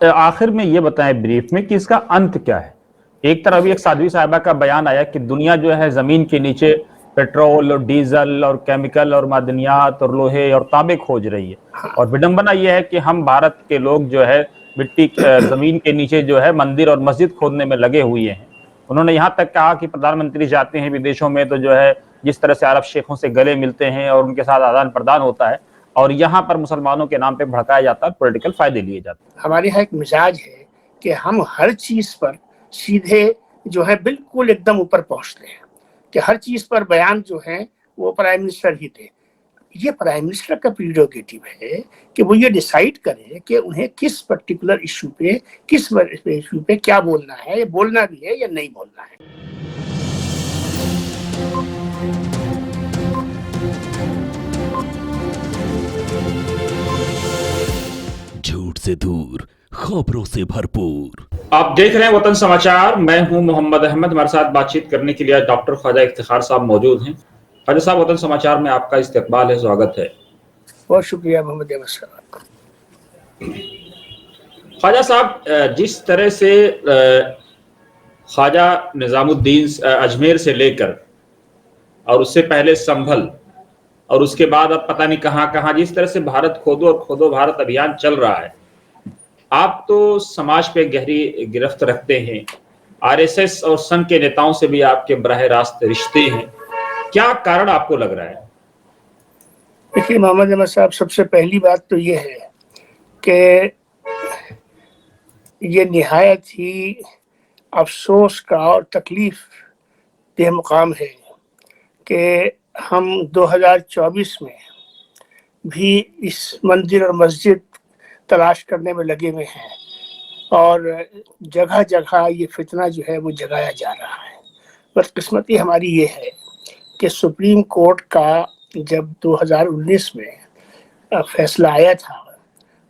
آخر میں یہ بتائیں بریف میں کہ اس کا انت کیا ہے؟ ایک طرف ابھی ایک سادھوی صاحبہ کا بیان آیا کہ دنیا جو ہے زمین کے نیچے پیٹرول اور ڈیزل اور کیمیکل اور معدنیات اور لوہے اور تانبے کھوج رہی ہے، اور وڈمبنا یہ ہے کہ ہم بھارت کے لوگ جو ہے مٹی زمین کے نیچے جو ہے مندر اور مسجد کھودنے میں لگے ہوئے ہیں۔ انہوں نے یہاں تک کہا کہ پردھان منتری جاتے ہیں ودیشوں میں تو جو ہے جس طرح سے عرب شیخوں سے گلے ملتے ہیں اور ان کے ساتھ آدان پردان ہوتا ہے، اور یہاں پر مسلمانوں کے نام پہ بھڑکایا جاتا ہے، پولیٹیکل فائدے لیے جاتے ہیں۔ ہمارے یہاں ایک مزاج ہے کہ ہم ہر چیز پر سیدھے جو ہے بالکل ایک دم اوپر پہنچتے ہیں، کہ ہر چیز پر بیان جو ہے وہ پرائم منسٹر ہی دے۔ یہ پرائم منسٹر کا پریروگیٹو ہے کہ وہ یہ ڈیسائیڈ کرے کہ انہیں کس پرٹیکولر ایشو پہ، کس ایشو پہ کیا بولنا ہے، بولنا بھی ہے یا نہیں بولنا ہے۔ جھوٹ سے دور، خبروں سے بھرپور۔ آپ دیکھ رہے ہیں وطن سماچار، میں ہوں محمد احمد۔ ہمارے ساتھ بات چیت کرنے کے لیے ڈاکٹر خواجہ افتخار صاحب موجود ہیں۔ خواجہ صاحب، وطن سماچار میں آپ کا استقبال ہے، سواگت ہے۔ بہت شکریہ محمد احمد صاحب۔ خواجہ صاحب، جس طرح سے خواجہ نظام الدین اجمیر سے لے کر اور اس سے پہلے سنبھل اور اس کے بعد اب پتہ نہیں کہاں کہاں جس طرح سے بھارت کھودو اور کھودو بھارت ابھیان چل رہا ہے، آپ تو سماج پہ گہری گرفت رکھتے ہیں، آر ایس ایس اور سنگھ کے نیتاؤں سے بھی آپ کے براہ راست رشتے ہیں، کیا کارن آپ کو لگ رہا ہے؟ دیکھیے محمد احمد صاحب، سب سے پہلی بات تو یہ ہے کہ یہ نہایت ہی افسوس کا اور تکلیف دہ مقام ہے کہ ہم 2024 میں بھی اس مندر اور مسجد تلاش کرنے میں لگے ہوئے ہیں، اور جگہ جگہ یہ فتنہ جو ہے وہ جگایا جا رہا ہے۔ بدقسمتی ہماری یہ ہے کہ سپریم کورٹ کا جب 2019 میں فیصلہ آیا تھا،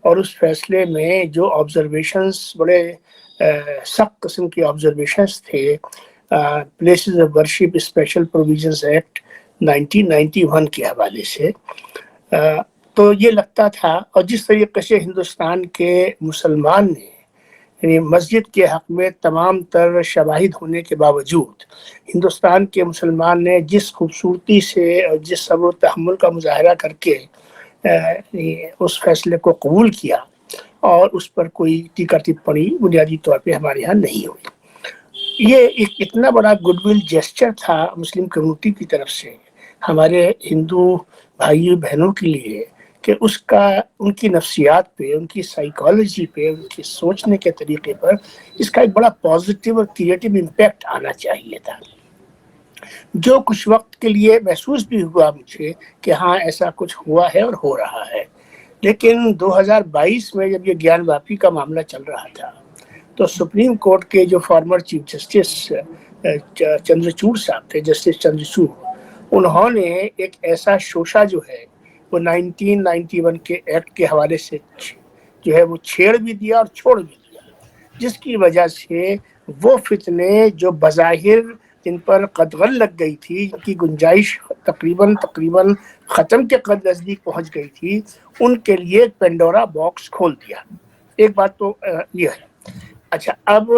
اور اس فیصلے میں جو آبزرویشنز بڑے سخت قسم کی آبزرویشنز تھے، places of worship special provisions act 1991 کے حوالے سے، تو یہ لگتا تھا، اور جس طریقے سے ہندوستان کے مسلمان نے یعنی مسجد کے حق میں تمام تر شواہد ہونے کے باوجود ہندوستان کے مسلمان نے جس خوبصورتی سے اور جس صبر و تحمل کا مظاہرہ کر کے اس فیصلے کو قبول کیا، اور اس پر کوئی ٹیکہ ٹپڑی بنیادی طور پہ ہمارے ہاں نہیں ہوئی۔ یہ ایک اتنا بڑا گڈ ول جیسچر تھا مسلم کمیونٹی کی طرف سے ہمارے ہندو بھائیوں بہنوں کے لیے کہ اس کا ان کی نفسیات پہ، ان کی سائیکالوجی پہ، ان کی سوچنے کے طریقے پر اس کا ایک بڑا پازیٹیو اور کریٹیو امپیکٹ آنا چاہیے تھا، جو کچھ وقت کے لیے محسوس بھی ہوا مجھے کہ ہاں ایسا کچھ ہوا ہے اور ہو رہا ہے۔ لیکن 2022 میں جب یہ گیان واپی کا معاملہ چل رہا تھا تو سپریم کورٹ کے جو فارمر چیف جسٹس چندرچوڑ صاحب تھے، جسٹس چندرچوڑ، انہوں نے ایک ایسا شوشہ جو ہے وہ 1991 کے ایکٹ کے حوالے سے جو ہے وہ چھیڑ بھی دیا اور چھوڑ بھی دیا، جس کی وجہ سے وہ فتنے جو بظاہر جن پر قدغن لگ گئی تھی، جن کی گنجائش تقریباً ختم کے قد نزدیک پہنچ گئی تھی، ان کے لیے پینڈورا باکس کھول دیا۔ ایک بات تو یہ ہے۔ اچھا، اب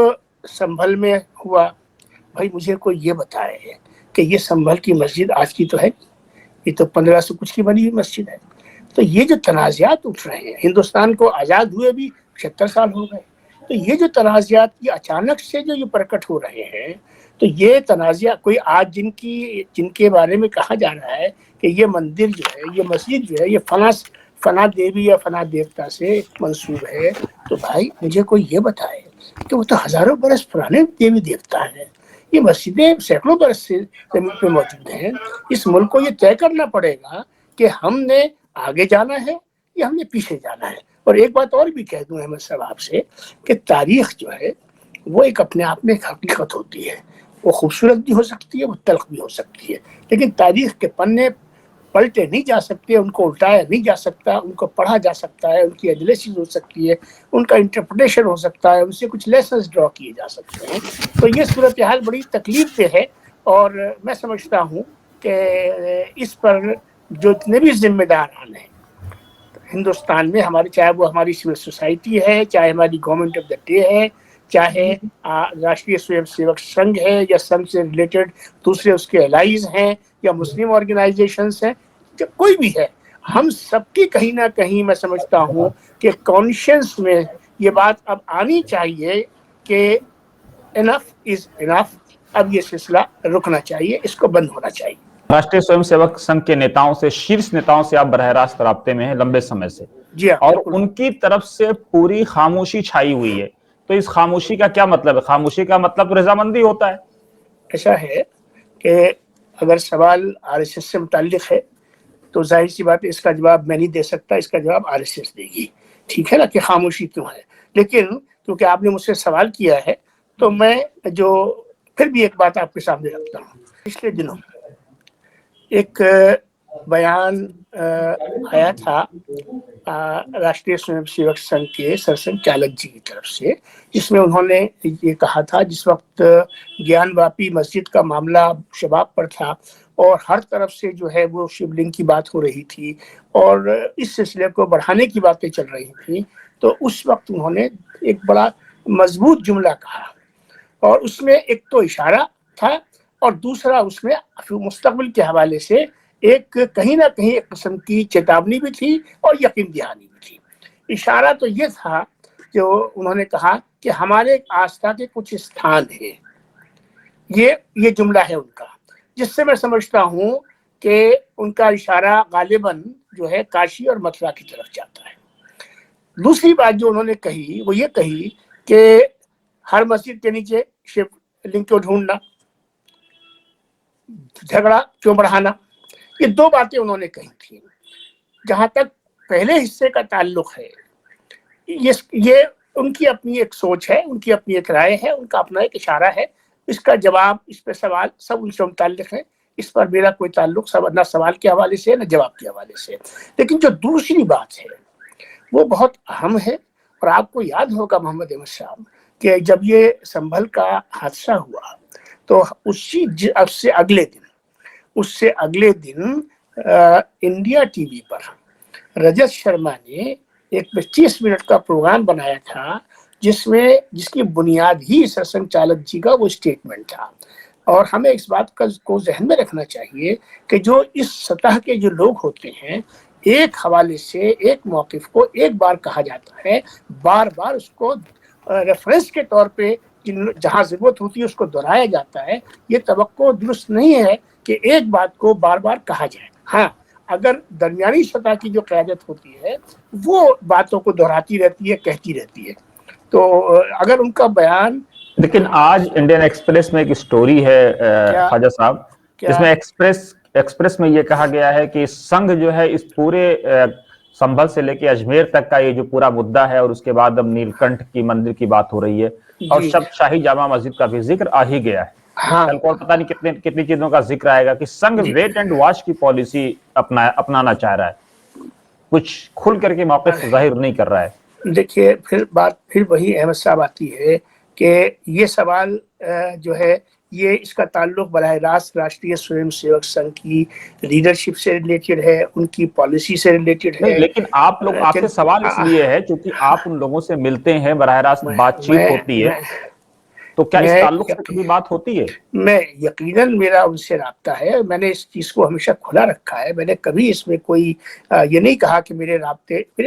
سنبھل میں ہوا، بھائی مجھے کوئی یہ بتائے کہ یہ سنبھل کی مسجد آج کی تو ہے، یہ تو 15 سے کچھ کی بنی ہوئی مسجد ہے۔ تو یہ جو تنازعات اٹھ رہے ہیں، ہندوستان کو آزاد ہوئے بھی 76 سال ہو گئے، تو یہ جو تنازعات یہ اچانک سے جو یہ پرکٹ ہو رہے ہیں، تو یہ تنازع کوئی آج جن کے بارے میں کہا جا رہا ہے کہ یہ مندر جو ہے، یہ مسجد جو ہے، یہ فنا دیوی یا فنا دیوتا سے منسوب ہے، تو بھائی مجھے کوئی یہ بتائے کہ وہ تو ہزاروں برس پرانے دیوی دیوتا ہیں، یہ مسجدیں سینکڑوں برس سے زمین پہ موجود ہیں۔ اس ملک کو یہ طے کرنا پڑے گا کہ ہم نے آگے جانا ہے یا ہم نے پیچھے جانا ہے۔ اور ایک بات اور بھی کہہ دوں احمد صاحب آپ سے کہ تاریخ جو ہے وہ ایک اپنے آپ میں ایک حقیقت ہوتی ہے، وہ خوبصورت بھی ہو سکتی ہے، وہ تلخ بھی ہو سکتی ہے، لیکن تاریخ کے پنے پلٹے نہیں جا سکتے، ان کو الٹایا نہیں جا سکتا، ان کو پڑھا جا سکتا ہے، ان کی انالیسس ہو سکتی ہے، ان کا انٹرپریٹیشن ہو سکتا ہے، ان سے کچھ لیسنز ڈرا کیے جا سکتے ہیں۔ تو یہ صورتحال بڑی تکلیف دہ ہے، اور میں سمجھتا ہوں کہ اس پر جو اتنے بھی ذمہ داران ہیں، ہندوستان میں ہمارے، چاہے وہ ہماری سول سوسائٹی ہے، چاہے ہماری گورنمنٹ آف دا ڈے ہے، چاہے راشٹریہ سویم سیوک سنگھ ہے یا سنگھ سے ریلیٹڈ دوسرے اس کے الائز ہیں یا مسلم آرگنائزیشنز ہیں، کوئی بھی ہے، ہم سب کی کہیں نہ کہیں میں سمجھتا ہوں کہ کانشینس میں یہ بات اب آنی چاہیے کہ انف از انف، اب یہ سلسلہ رکنا چاہیے، اس کو بند ہونا چاہیے۔ راشٹریہ سویم سیوک سنگھ کے نیتاؤں سے، شیرش نیتاؤں سے آپ براہ راست رابطے میں ہیں لمبے سمے سے، جی ہاں، اور بالکل۔ ان کی طرف سے پوری خاموشی چھائی ہوئی ہے، تو اس خاموشی کا کیا مطلب ہے؟ خاموشی کا مطلب رضامندی ہوتا ہے۔ ایسا ہے کہ اگر سوال آر ایس ایس سے متعلق ہے تو ظاہر سی بات ہے اس کا جواب میں نہیں دے سکتا، اس کا جواب آر ایس ایس دے گی، ٹھیک ہے نا، کہ خاموشی کیوں ہے۔ لیکن کیونکہ آپ نے مجھ سے سوال کیا ہے تو میں جو پھر بھی ایک بات آپ کے سامنے رکھتا ہوں۔ پچھلے دنوں ایک بیان آیا تھا راشٹریہ سویم سیوک سنگھ کے سرسنگھ چالک جی کی طرف سے، جس میں انہوں نے یہ کہا تھا، جس وقت گیان واپی مسجد کا معاملہ شباب پر تھا اور ہر طرف سے جو ہے وہ شیو لنگ کی بات ہو رہی تھی اور اس سلسلے کو بڑھانے کی باتیں چل رہی تھیں، تو اس وقت انہوں نے ایک بڑا مضبوط جملہ کہا، اور اس میں ایک تو اشارہ تھا اور دوسرا اس میں مستقبل کے حوالے سے ایک کہیں نہ کہیں ایک قسم کی چیتاونی بھی تھی اور یقین دہانی بھی تھی۔ اشارہ تو یہ تھا جو انہوں نے کہا کہ ہمارے آستھا کے کچھ استھان ہیں، یہ جملہ ہے ان کا، جس سے میں سمجھتا ہوں کہ ان کا اشارہ غالباً جو ہے کاشی اور متھرا کی طرف جاتا ہے۔ دوسری بات جو انہوں نے کہی وہ یہ کہی کہ ہر مسجد کے نیچے شیو لنگ کو ڈھونڈنا، جھگڑا کیوں بڑھانا، یہ دو باتیں انہوں نے کہی تھی۔ جہاں تک پہلے حصے کا تعلق ہے، یہ ان کی اپنی ایک سوچ ہے، ان کی اپنی ایک رائے ہے، ان کا اپنا ایک اشارہ ہے، اس کا جواب، اس پہ سوال سب ان سے متعلق ہے، اس پر میرا کوئی تعلق نہ سوال کے حوالے سے نہ جواب کے حوالے سے۔ لیکن جو دوسری بات ہے وہ بہت اہم ہے، اور آپ کو یاد ہوگا محمد احمد صاحب کہ جب یہ سنبھل کا حادثہ ہوا تو اس سے اگلے دن انڈیا ٹی وی پر رجت شرما نے ایک 25 منٹ کا پروگرام بنایا تھا جس کی بنیاد ہی سرسنگھ چالک جی کا وہ اسٹیٹمنٹ تھا۔ اور ہمیں اس بات کو ذہن میں رکھنا چاہیے کہ جو اس سطح کے جو لوگ ہوتے ہیں، ایک حوالے سے ایک موقف کو ایک بار کہا جاتا ہے، بار بار اس کو ریفرنس کے طور پہ جہاں ضرورت ہوتی ہے اس کو دہرایا جاتا ہے، یہ توقع درست نہیں ہے کہ ایک بات کو بار بار کہا جائے۔ ہاں، اگر درمیانی سطح کی جو قیادت ہوتی ہے وہ باتوں کو دہراتی رہتی ہے، کہتی رہتی ہے، تو اگر ان کا بیان۔ لیکن آج انڈین ایکسپریس میں ایک سٹوری ہے خواجہ صاحب، جس میں ایکسپریس میں یہ کہا گیا ہے کہ سنگھ جو ہے اس پورے سنبھل سے لے کے اجمیر تک کا یہ جو پورا مدعا ہے، اور اس کے بعد اب نیل کنٹھ کی مندر کی بات ہو رہی ہے، اور شاہی جامع مسجد کا بھی ذکر آ ہی گیا ہے۔ کل کو پتہ نہیں کتنی چیزوں کا ذکر آئے گا کہ سنگھ ویٹ اینڈ واچ کی پالیسی اپنانا چاہ رہا ہے، کچھ کھل کر کے موقف ظاہر نہیں کر رہا ہے۔ دیکھیے پھر وہی احمد صاحب آتی ہے کہ یہ سوال جو ہے یہ اس کا تعلق براہ راست راشٹریہ سویم سیوک سنگھ کی لیڈرشپ سے ریلیٹڈ ہے، ان کی پالیسی سے ریلیٹڈ ہے۔ لیکن آپ سے سوال اس لیے ہے چونکہ آپ ان لوگوں سے ملتے ہیں، براہ راست بات چیت ہوتی ہے، تو کیا اس تعلق سے کبھی بات ہوتی ہے؟ میں یقیناً میرا ان سے رابطہ ہے، میں نے اس چیز کو ہمیشہ کھلا رکھا ہے، میں نے کبھی اس میں کوئی یہ نہیں کہا کہ میرے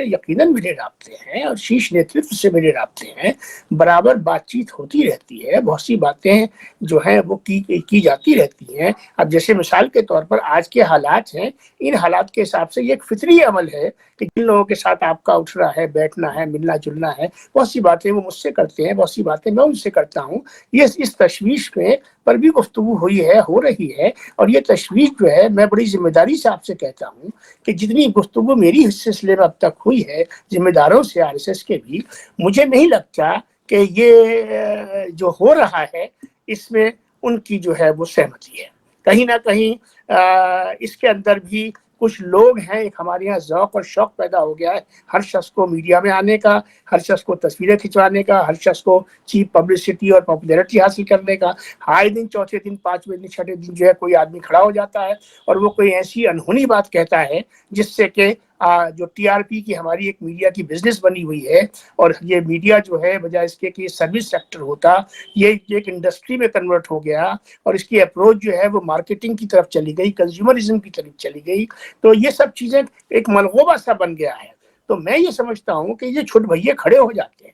یقیناً میرے رابطے ہیں اور شیش نیترتو سے میرے رابطے ہیں، برابر بات چیت ہوتی رہتی ہے، بہت سی باتیں جو ہیں وہ کی جاتی رہتی ہیں۔ اب جیسے مثال کے طور پر آج کے حالات ہیں، ان حالات کے حساب سے یہ ایک فطری عمل ہے کہ جن لوگوں کے ساتھ آپ کا اٹھنا ہے، بیٹھنا ہے، ملنا جلنا ہے، بہت سی باتیں وہ مجھ سے کرتے ہیں، بہت سی باتیں میں ان سے کرتا ہوں۔ اس تشویش میں پر بھی گفتگو ہو رہی ہے، اور یہ تشویش جو ہے میں بڑی ذمہ داری سے آپ سے کہتا ہوں کہ جتنی گفتگو میری اس سلسلے میں اب تک ہوئی ہے ذمہ داروں سے، آر ایس ایس کے بھی، مجھے نہیں لگتا کہ یہ جو ہو رہا ہے اس میں ان کی جو ہے وہ سہمتی ہے۔ کہیں نہ کہیں اس کے اندر بھی کچھ لوگ ہیں، ایک ہمارے یہاں ذوق اور شوق پیدا ہو گیا ہے ہر شخص کو میڈیا میں آنے کا، ہر شخص کو تصویریں کھنچوانے کا، ہر شخص کو چیپ پبلسٹی اور پاپولیرٹی حاصل کرنے کا۔ آئے دن چوتھے دن، پانچویں دن، چھٹے دن جو ہے کوئی آدمی کھڑا ہو جاتا ہے اور وہ کوئی ایسی انہونی بات کہتا ہے جس سے کہ جو ٹی آر پی کی ہماری ایک میڈیا کی بزنس بنی ہوئی ہے، اور یہ میڈیا جو ہے بجائے اس کے کہ سروس سیکٹر ہوتا، یہ ایک انڈسٹری میں کنورٹ ہو گیا، اور اس کی اپروچ جو ہے وہ مارکیٹنگ کی طرف چلی گئی، کنزیومرزم کی طرف چلی گئی، تو یہ سب چیزیں ایک ملغوبہ سا بن گیا ہے۔ تو میں یہ سمجھتا ہوں کہ یہ چھٹ بھئیے کھڑے ہو جاتے ہیں،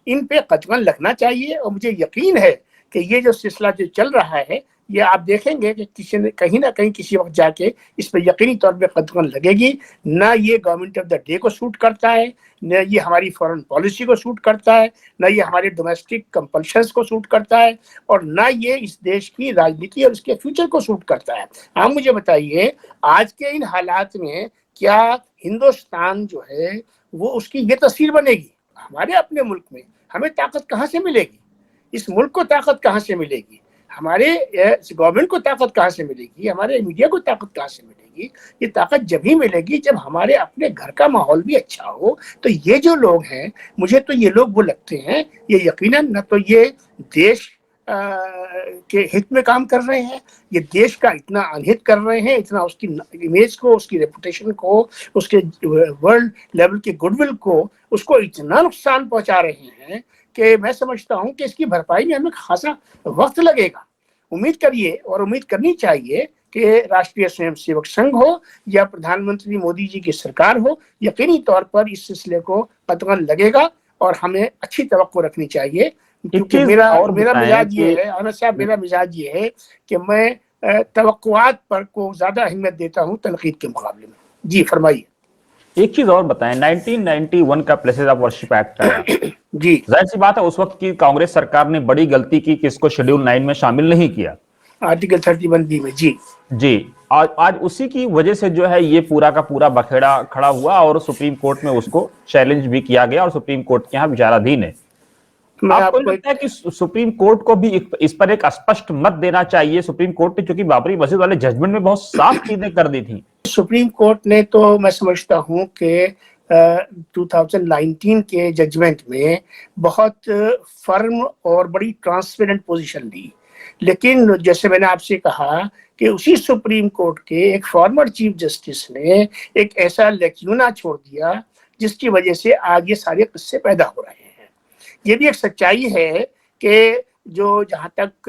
ان پہ قطعاً لگنا چاہیے، اور مجھے یقین ہے کہ یہ جو سلسلہ جو چل رہا ہے، یہ آپ دیکھیں گے کہ کسی نے کہیں نہ کہیں کسی وقت جا کے اس پہ یقینی طور پہ قدغن لگے گی۔ نہ یہ گورنمنٹ آف دا ڈے کو سوٹ کرتا ہے، نہ یہ ہماری فورن پالیسی کو سوٹ کرتا ہے، نہ یہ ہمارے ڈومیسٹک کمپلشنز کو سوٹ کرتا ہے، اور نہ یہ اس دیش کی راجنیتی اور اس کے فیوچر کو سوٹ کرتا ہے۔ آپ مجھے بتائیے آج کے ان حالات میں کیا ہندوستان جو ہے وہ اس کی یہ تصویر بنے گی؟ ہمارے اپنے ملک میں ہمیں طاقت کہاں سے ملے گی؟ اس ملک کو طاقت کہاں سے ملے گی؟ ہمارے گورنمنٹ کو طاقت کہاں سے ملے گی؟ ہمارے میڈیا کو طاقت کہاں سے ملے گی؟ یہ طاقت جب ہی ملے گی جب ہمارے اپنے گھر کا ماحول بھی اچھا ہو۔ تو یہ جو لوگ ہیں، مجھے تو یہ لوگ وہ لگتے ہیں، یہ یقیناً نہ تو یہ دیش کے ہت میں کام کر رہے ہیں، یہ دیش کا اتنا انہت کر رہے ہیں، اتنا اس کی امیج کو، اس کی ریپوٹیشن کو، اس کے ورلڈ لیول کے گڈ ول کو، اس کو اتنا نقصان پہنچا رہے ہیں کہ میں سمجھتا ہوں کہ اس کی بھرپائی میں ہمیں خاصا وقت لگے گا۔ امید کریے اور امید کرنی چاہیے کہ راشٹریہ سویم سیوک سنگھ ہو یا پردھان منتری مودی جی کی سرکار ہو، یقینی طور پر اس سلسلے کو قطعاً لگے گا، اور ہمیں اچھی توقع رکھنی چاہیے، کیونکہ میرا مزاج یہ ہے، احمد صاحب، میرا مزاج یہ ہے کہ میں توقعات پر کو زیادہ اہمیت دیتا ہوں تنقید کے مقابلے میں۔ جی فرمائیے۔ ایک چیز اور بتائیں، 1991 کا پلیسز آف ورشپ ایکٹ آیا، جی ظاہر سی بات ہے اس وقت کی کانگریس سرکار نے بڑی غلطی کی کہ اس کو شیڈول 9 میں شامل نہیں کیا، آرٹیکل 31B میں۔ جی آج اسی کی وجہ سے جو ہے یہ پورا کا پورا بکھیڑا کھڑا ہوا، اور سپریم کورٹ میں اس کو چیلنج بھی کیا گیا، اور سپریم کورٹ کے ہاں وچارادھین ہے۔ آپ کو لگتا ہے کہ سپریم کورٹ کو بھی اس پر ایک اسپشٹ مت دینا چاہیے؟ سپریم کورٹ نے چونکہ بابری مسجد والے ججمنٹ میں بہت صاف چیزیں کر دی تھیں۔ سپریم کورٹ نے تو میں سمجھتا ہوں کہ 2019 کے ججمنٹ میں بہت فرم اور بڑی ٹرانسپیرنٹ پوزیشن لی، لیکن جیسے میں نے آپ سے کہا کہ اسی سپریم کورٹ کے ایک فارمر چیف جسٹس نے ایک ایسا لیکیونا چھوڑ دیا جس کی وجہ سے آج یہ سارے قصے پیدا ہو رہے ہیں۔ یہ بھی ایک سچائی ہے کہ جو جہاں تک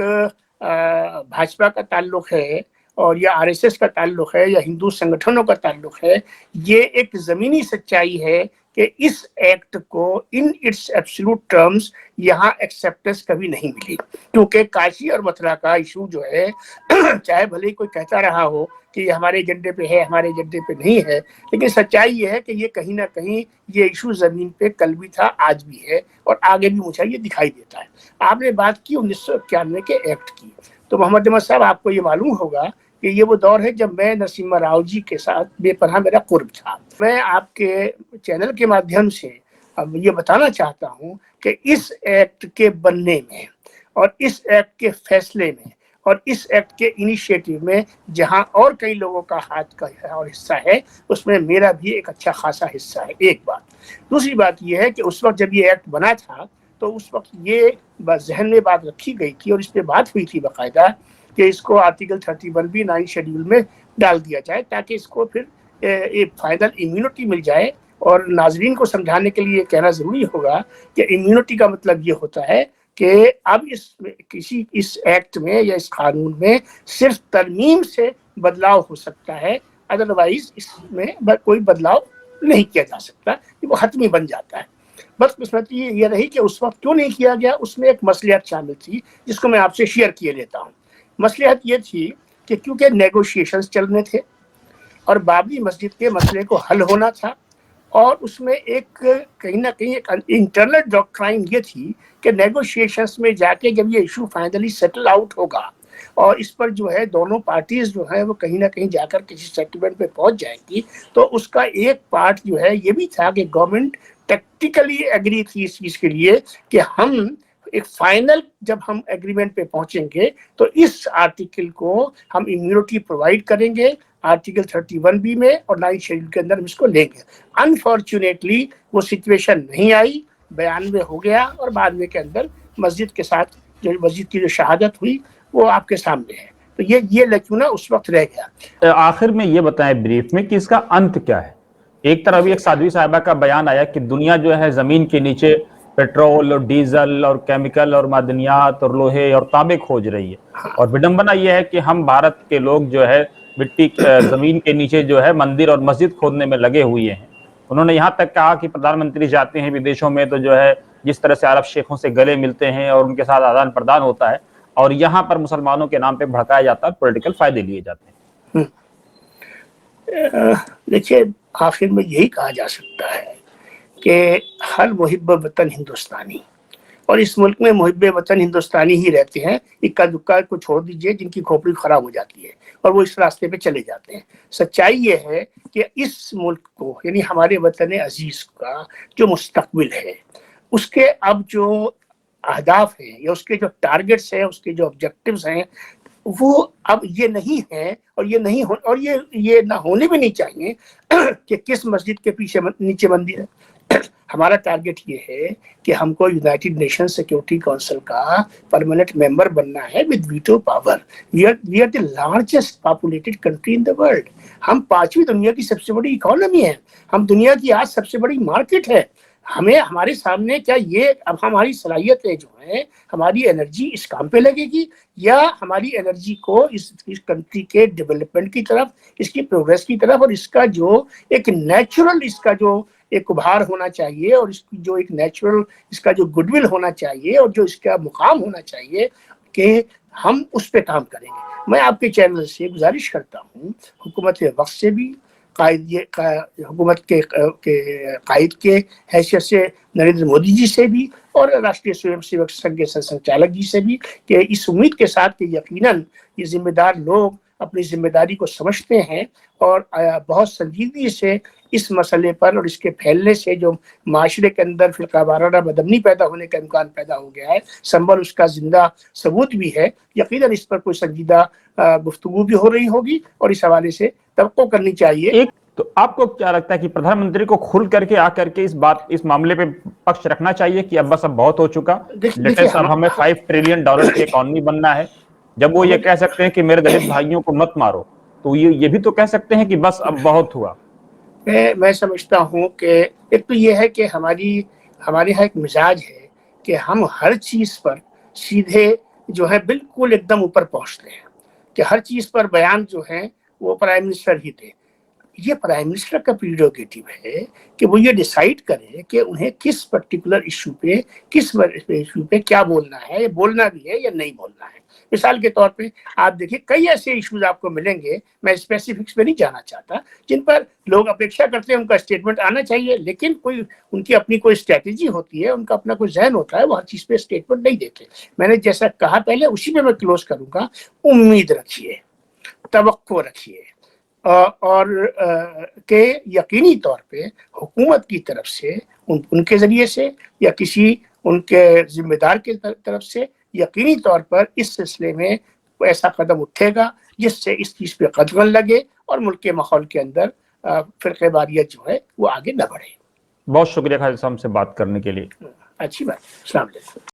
بھاجپا کا تعلق ہے اور یا آر ایس ایس کا تعلق ہے یا ہندو سنگٹھنوں کا تعلق ہے، یہ ایک زمینی سچائی ہے کہ اس ایکٹ کو ان اٹس ایبسولوٹ ٹرمز یہاں ایکسیپٹنس کبھی نہیں ملی، کیونکہ کاشی اور متھرا کا ایشو جو ہے چاہے بھلے کوئی کہتا رہا ہو کہ یہ ہمارے ایجنڈے پہ ہے، ہمارے ایجنڈے پہ نہیں ہے، لیکن سچائی یہ ہے کہ یہ کہیں نہ کہیں یہ ایشو زمین پہ کل بھی تھا، آج بھی ہے، اور آگے بھی مجھے یہ دکھائی دیتا ہے۔ آپ نے بات کی 1991 کے ایکٹ کی، تو محمد احمد صاحب آپ کو یہ معلوم ہوگا کہ یہ وہ دور ہے جب میں نرسمہ راؤ جی کے ساتھ بے پناہ میرا قرب تھا۔ میں آپ کے چینل کے مادھیم سے اب یہ بتانا چاہتا ہوں کہ اس ایکٹ کے بننے میں اور اس ایکٹ کے فیصلے میں اور اس ایکٹ کے انیشیٹو میں جہاں اور کئی لوگوں کا ہاتھ کا اور حصہ ہے، اس میں میرا بھی ایک اچھا خاصا حصہ ہے، ایک بات۔ دوسری بات یہ ہے کہ اس وقت جب یہ ایکٹ بنا تھا تو اس وقت یہ ذہن میں بات رکھی گئی تھی اور اس پہ بات ہوئی تھی باقاعدہ کہ اس کو آرٹیکل 31B 9 شیڈیول میں ڈال دیا جائے تاکہ اس کو پھر ایک فائنل امیونٹی مل جائے۔ اور ناظرین کو سمجھانے کے لیے کہنا ضروری ہوگا کہ امیونٹی کا مطلب یہ ہوتا ہے کہ اب اس ایکٹ میں یا اس قانون میں صرف ترمیم سے بدلاؤ ہو سکتا ہے، ادروائز اس میں کوئی بدلاؤ نہیں کیا جا سکتا، وہ حتمی بن جاتا ہے۔ بس قسمتی یہ رہی کہ اس وقت کیوں نہیں کیا گیا، اس میں ایک مصلحت شامل تھی جس کو میں آپ سے شیئر کیے لیتا ہوں۔ مصلحت یہ تھی کہ کیونکہ نیگوشیشنز چلنے تھے اور بابری مسجد کے مسئلے کو حل ہونا تھا، اور اس میں ایک کہیں نہ کہیں ایک انٹرنل ڈاکٹرائن یہ تھی کہ نیگوشیشنز میں جا کے جب یہ ایشو فائنلی سیٹل آؤٹ ہوگا اور اس پر جو ہے دونوں پارٹیز جو ہیں وہ کہیں نہ کہیں جا کر کسی سیٹلمنٹ پہ پہنچ جائیں گی، تو اس کا ایک پارٹ جو ہے یہ بھی تھا کہ گورنمنٹ ٹیکٹیکلی ایگری تھی اس چیز کے لیے کہ ہم ایک فائنل جب ہم ایگریمنٹ پہ پہنچیں گے تو اس آرٹیکل کو ہم امیونٹی پرووائڈ کریں گے آرٹیکل 31B میں اور 9 شیڈول کے اندر ہم اس کو لیں گے۔ انفارچونیٹلی وہ سچویشن نہیں آئی، 92 ہو گیا، اور 92 کے اندر مسجد کے ساتھ جو مسجد کی جو شہادت ہوئی وہ آپ کے سامنے ہے، تو یہ لیکونا اس وقت رہ گیا۔ آخر میں یہ بتائیں بریف میں کہ اس کا انت کیا ہے؟ ایک طرف بھی ایک سادھوی صاحبہ کا بیان آیا کہ دنیا جو ہے زمین کے نیچے پیٹرول اور ڈیزل اور کیمیکل اور معدنیات اور لوہے اور تانبے کھوج رہی ہے، اور وڈمبنا یہ ہے کہ ہم بھارت کے لوگ جو ہے مٹی زمین کے نیچے جو ہے مندر اور مسجد کھودنے میں لگے ہوئے ہیں۔ انہوں نے یہاں تک کہا کہ پردھان منتری جاتے ہیں ودیشوں میں تو جو ہے جس طرح سے عرب شیخوں سے گلے ملتے ہیں اور ان کے ساتھ آدان پردان ہوتا ہے، اور یہاں پر مسلمانوں کے نام پہ بھڑکایا جاتا ہے، پولیٹیکل فائدے لیے جاتے ہیں۔ دیکھیے، آخر میں یہی کہا جا سکتا ہے کہ ہر محب وطن ہندوستانی، اور اس ملک میں محب وطن ہندوستانی ہی رہتے ہیں، اکا دکا کو چھوڑ دیجئے جن کی کھوپڑی خراب ہو جاتی ہے اور وہ اس راستے پہ چلے جاتے ہیں۔ سچائی یہ ہے کہ اس ملک کو، یعنی ہمارے وطن عزیز کا جو مستقبل ہے، اس کے اب جو اہداف ہیں یا اس کے جو ٹارگٹس ہیں، اس کے جو آبجیکٹیوز ہیں، وہ اب یہ نہیں ہے، اور یہ نہیں اور یہ نہ ہونے بھی نہیں چاہیے کہ کس مسجد کے پیچھے نیچے مندر ہے۔ ہمارا ٹارگٹ یہ ہے کہ ہم کو یونائٹڈ نیشن سیکورٹی کونسل کا پرماننٹ ممبر بننا ہے with veto power۔ We are the largest populated country in the world۔ ہم 5ویں دنیا کی سب سے بڑی اکانومی ہے، ہم دنیا کی آج سب سے بڑی مارکیٹ ہے۔ ہمیں ہمارے سامنے کیا یہ اب ہماری صلاحیتیں جو ہیں، ہماری انرجی اس کام پہ لگے گی، یا ہماری انرجی کو اس کنٹری کے ڈیولپمنٹ کی طرف، اس کی پروگریس کی طرف، اور اس کا جو ایک نیچرل، اس کا جو ایک ابھار ہونا چاہیے، اور اس کی جو ایک نیچرل، اس کا جو گڈ ول ہونا چاہیے، اور جو اس کا مقام ہونا چاہیے، کہ ہم اس پہ کام کریں گے۔ میں آپ کے چینل سے گزارش کرتا ہوں، حکومت وقت سے بھی، حکومت کے قائد کے حیثیت سے نریندر مودی جی سے بھی، اور راشٹریہ سویم سیوک سنگھ کے سنچالک جی سے بھی، کہ اس امید کے ساتھ کہ یقیناً یہ ذمہ دار لوگ اپنی ذمہ داری کو سمجھتے ہیں اور بہت سنجیدگی سے اس مسئلے پر اور اس کے پھیلنے سے جو معاشرے کے اندر فرقہ وارانہ بدامنی پیدا ہونے کا امکان پیدا ہو گیا ہے، سنبھل اس کا زندہ ثبوت بھی ہے، یقیناً اس پر کوئی سنجیدہ گفتگو بھی ہو رہی ہوگی، اور اس حوالے سے توقع کرنی چاہیے۔ تو آپ کو کیا لگتا ہے کہ پردھان منتری کو کھل کر کے آ کر کے اس معاملے پہ پکش رکھنا چاہیے کہ اب بس اب بہت ہو چکا، لیٹس اب ہمیں $5 ٹریلین کی اکانومی بننا ہے؟ جب وہ یہ کہہ سکتے ہیں کہ میرے دلت بھائیوں کو مت مارو، تو یہ بھی تو کہہ سکتے ہیں کہ بس اب بہت ہوا۔ میں سمجھتا ہوں کہ ایک تو یہ ہے کہ ہمارے یہاں ایک مزاج ہے کہ ہم ہر چیز پر سیدھے جو ہے بالکل ایک دم اوپر پہنچتے ہیں، کہ ہر چیز پر بیان جو ہے وہ پرائم منسٹر ہی دے۔ یہ پرائم منسٹر کا پریروگیٹو ہے کہ وہ یہ ڈیسائیڈ کرے کہ انہیں کس پرٹیکولر ایشو پہ کیا بولنا ہے، بولنا بھی ہے یا نہیں بولنا ہے۔ مثال کے طور پہ آپ دیکھیں، کئی ایسے ایشوز آپ کو ملیں گے، میں اسپیسیفکس پہ نہیں جانا چاہتا، جن پر لوگ اپیکشا کرتے ہیں ان کا اسٹیٹمنٹ آنا چاہیے، لیکن ان کی اپنی کوئی اسٹریٹجی ہوتی ہے، ان کا اپنا کوئی ذہن ہوتا ہے، وہ ہر چیز پہ اسٹیٹمنٹ نہیں دیتے۔ میں نے جیسا کہا پہلے، اسی پہ میں کلوز کروں گا، امید رکھیے، توقع رکھیے، اور کہ یقینی طور پہ حکومت کی طرف سے، ان کے ذریعے سے یا کسی ان کے ذمہ دار کی طرف سے یقینی طور پر اس سلسلے میں ایسا قدم اٹھے گا جس سے اس چیز پہ قدغن لگے اور ملک کے ماحول کے اندر فرقہ واریت جو ہے وہ آگے نہ بڑھے۔ بہت شکریہ خالد صاحب سے بات کرنے کے لیے۔ اچھی بات، السلام علیکم۔